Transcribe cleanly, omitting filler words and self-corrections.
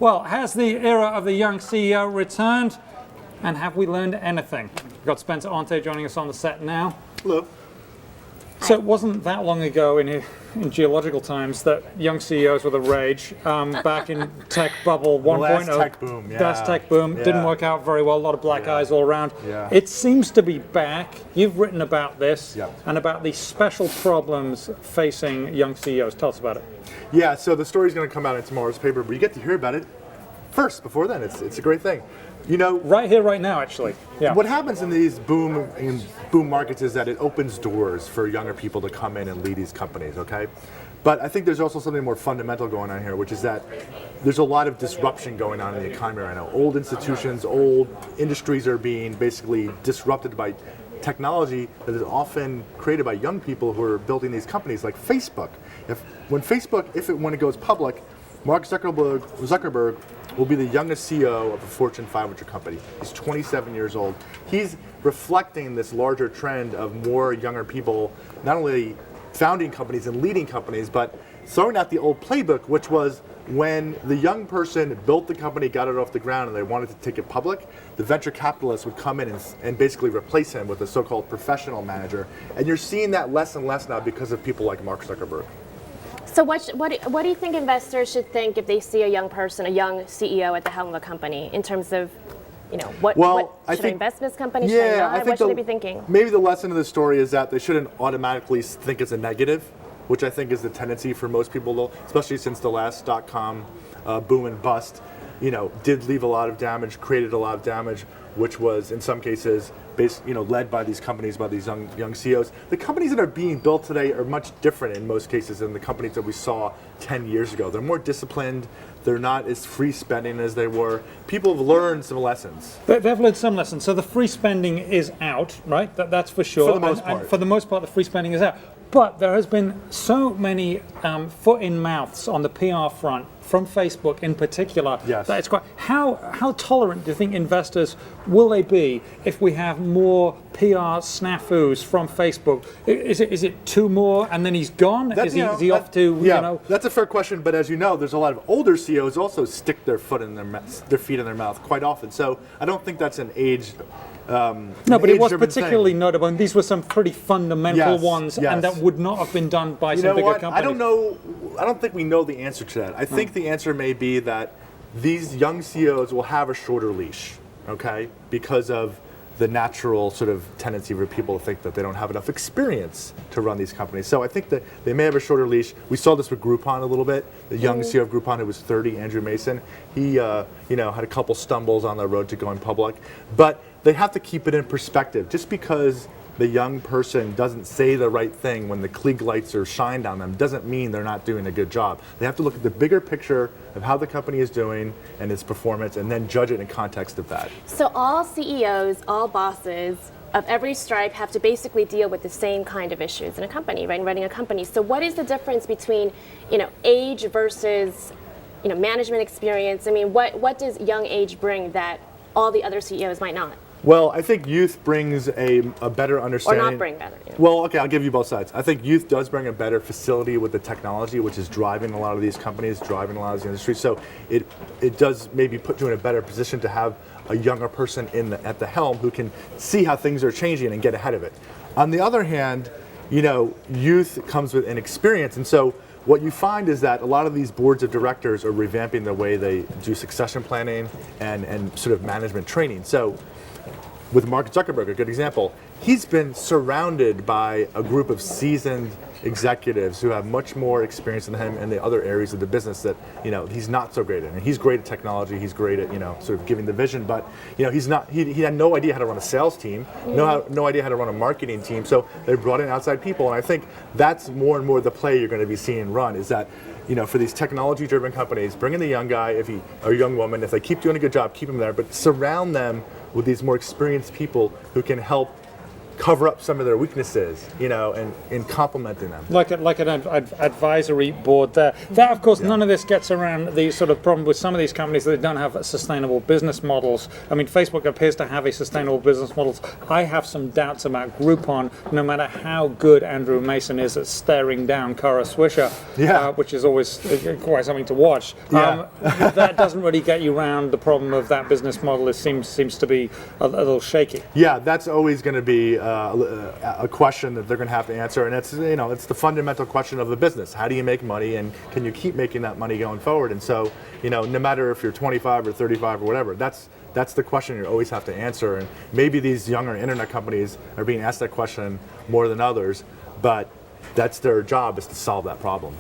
Well, has the era of the young CEO returned? And have we learned anything? We've got Spencer Ante joining us on the set now. Hello. So it wasn't that long ago in geological times that young CEOs were the rage. Back in tech bubble 1.0. Last tech boom, yeah. Last tech boom. Yeah. Didn't work out very well. A lot of black eyes all around. Yeah. It seems to be back. You've written about this Yeah. and about the special problems facing young CEOs. Tell us about it. Yeah, so the story's going to come out in tomorrow's paper, but you get to hear about it first before then. It's a great thing. You know, Right here, right now, actually. Yeah. what happens in these boom markets is that it opens doors for younger people to come in and lead these companies, okay? But I think there's also something more fundamental going on here, which is that there's a lot of disruption going on in the economy right now. Old institutions, old industries are being basically disrupted by technology that is often created by young people who are building these companies like Facebook. When it goes public, Mark Zuckerberg will be the youngest CEO of a Fortune 500 company. He's 27 years old. He's reflecting this larger trend of more younger people, not only founding companies and leading companies, but throwing out the old playbook, which was when the young person built the company, got it off the ground, and they wanted to take it public, the venture capitalists would come in and basically replace him with a so-called professional manager. And you're seeing that less and less now because of people like Mark Zuckerberg. So what do you think investors should think if they see a young person, a young CEO at the helm of a company, in terms of, what should I invest in this company? Should I not? What should they be thinking? Maybe the lesson of the story is that they shouldn't automatically think it's a negative, which I think is the tendency for most people, though, especially since the last .com boom and bust, did leave a lot of damage, created a lot of damage, which was in some cases led by these companies, by these young CEOs. The companies that are being built today are much different in most cases than the companies that we saw 10 years ago. They're more disciplined. They're not as free spending as they were. People have learned some lessons. They've learned some lessons. So the free spending is out, right? That's for sure. For the most part. And for the most part, the free spending is out. But there has been so many foot in mouths on the PR front from Facebook in particular. Yes. That it's quite. How tolerant do you think investors will they be if we have more PR snafus from Facebook? Is it two more and then he's gone? Is he off to? Yeah, that's a fair question. But as you know, there's a lot of older CEOs also stick their feet in their mouth quite often. So I don't think that's an age. No, but it was particularly thing. notable, and these were some pretty fundamental ones, yes. and that would not have been done by some bigger companies. I don't know. I don't think we know the answer to that. I think the answer may be that these young CEOs will have a shorter leash, okay, because of the natural sort of tendency for people to think that they don't have enough experience to run these companies. So I think that they may have a shorter leash. We saw this with Groupon a little bit. The young CEO of Groupon, who was 30, Andrew Mason, he had a couple stumbles on the road to going public. But they have to keep it in perspective. Just because the young person doesn't say the right thing when the Klieg lights are shined on them doesn't mean they're not doing a good job. They have to look at the bigger picture of how the company is doing and its performance and then judge it in context of that. So all CEOs, all bosses of every stripe have to basically deal with the same kind of issues in a company, right? Running a company. So what is the difference between, age versus, management experience? I mean, what does young age bring that all the other CEOs might not? Well, I think youth brings a better understanding. Or not bring better. Yeah. Well, okay, I'll give you both sides. I think youth does bring a better facility with the technology, which is driving a lot of these companies, driving a lot of the industry. So it does maybe put you in a better position to have a younger person at the helm who can see how things are changing and get ahead of it. On the other hand, youth comes with inexperience, and so what you find is that a lot of these boards of directors are revamping the way they do succession planning and sort of management training. So with Mark Zuckerberg, a good example, he's been surrounded by a group of seasoned executives who have much more experience than him in the other areas of the business that he's not so great at. And he's great at technology, he's great at sort of giving the vision, but he's not. He had no idea how to run a sales team, no idea how to run a marketing team. So they brought in outside people, and I think that's more and more the play you're going to be seeing run is that. For these technology-driven companies, bring in the young guy or young woman. If they keep doing a good job, keep them there, but surround them with these more experienced people who can help cover up some of their weaknesses, you know, and in complementing them. Like an advisory board there. That, of course, none of this gets around the sort of problem with some of these companies that don't have sustainable business models. I mean, Facebook appears to have a sustainable business models. I have some doubts about Groupon, no matter how good Andrew Mason is at staring down Kara Swisher, which is always quite something to watch. Yeah. That doesn't really get you around the problem of that business model. It seems to be a little shaky. Yeah, that's always going to be a question that they're going to have to answer, and it's, you know, it's the fundamental question of the business. How do you make money, and can you keep making that money going forward? And so, you know, no matter if you're 25 or 35 or whatever, that's the question you always have to answer. And maybe these younger internet companies are being asked that question more than others, but that's their job, is to solve that problem.